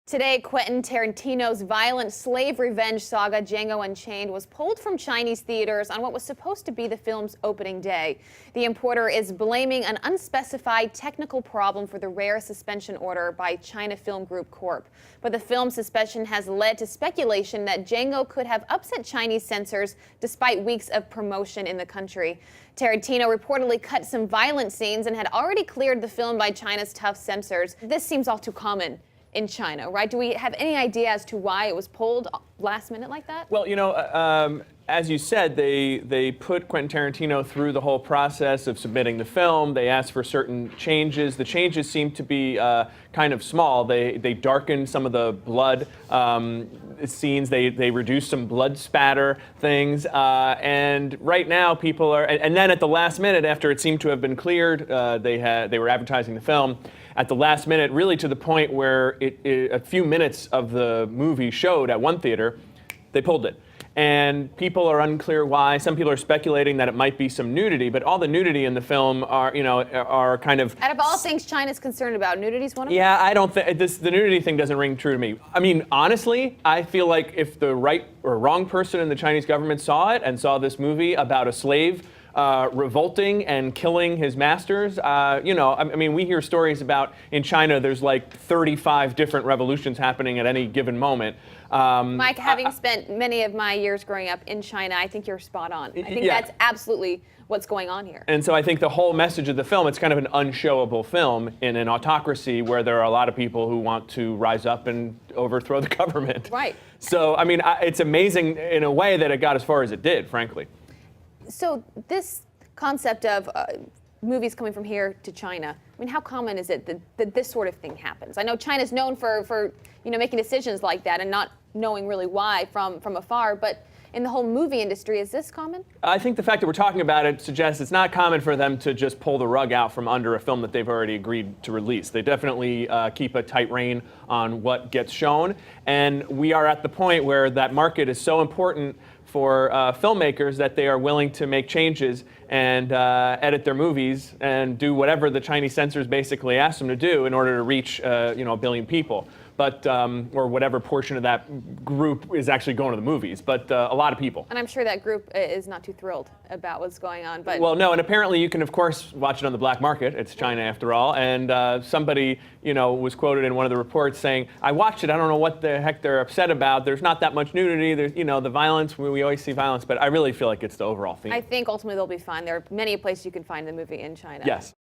Today, Quentin Tarantino's violent slave revenge saga Django Unchained was pulled from Chinese theaters on what was supposed to be the film's opening day. The importer is blaming an unspecified technical problem for the rare suspension order by China Film Group Corp. But the film's suspension has led to speculation that Django could have upset Chinese censors despite weeks of promotion in the country. Tarantino reportedly cut some violent scenes and had already cleared the film by China's tough censors. This seems all too common in China, right? Do we have any idea as to why it was pulled last minute like that? Well, as you said, they put Quentin Tarantino through the whole process of submitting the film. They asked for certain changes. The changes seem to be kind of small. They darkened some of the blood scenes. They reduced some blood spatter things. And right now, people are. And then at the last minute, after it seemed to have been cleared, they were advertising the film. At the last minute, really to the point where a few minutes of the movie showed at one theater, they pulled it. And people are unclear why. Some people are speculating that it might be some nudity, but all the nudity in the film are kind of. Out of all things China's concerned about, nudity's one of them? Yeah, I don't think the nudity thing doesn't ring true to me. I mean, honestly, I feel like if the right or wrong person in the Chinese government saw it and saw this movie about a slave revolting and killing his masters. I mean, we hear stories about in China there's like 35 different revolutions happening at any given moment. Mike, having spent many of my years growing up in China, I think you're spot on. I think that's absolutely what's going on here. And so I think the whole message of the film, it's kind of an unshowable film in an autocracy where there are a lot of people who want to rise up and overthrow the government. Right. So, I mean, it's amazing in a way that it got as far as it did, frankly. So this concept of movies coming from here to China, I mean, how common is it that this sort of thing happens? I know China's known for making decisions like that and not knowing really why from afar, but in the whole movie industry, is this common? I think the fact that we're talking about it suggests it's not common for them to just pull the rug out from under a film that they've already agreed to release. They definitely keep a tight rein on what gets shown, and we are at the point where that market is so important for filmmakers that they are willing to make changes and edit their movies and do whatever the Chinese censors basically ask them to do in order to reach a billion people. But or whatever portion of that group is actually going to the movies, but a lot of people. And I'm sure that group is not too thrilled about what's going on. But well, no, and apparently you can, of course, watch it on the black market. It's China after all. And somebody, was quoted in one of the reports saying, "I watched it. I don't know what the heck they're upset about. There's not that much nudity. There's, the violence. We always see violence, but I really feel like it's the overall theme." I think ultimately they'll be fine. There are many places you can find the movie in China. Yes.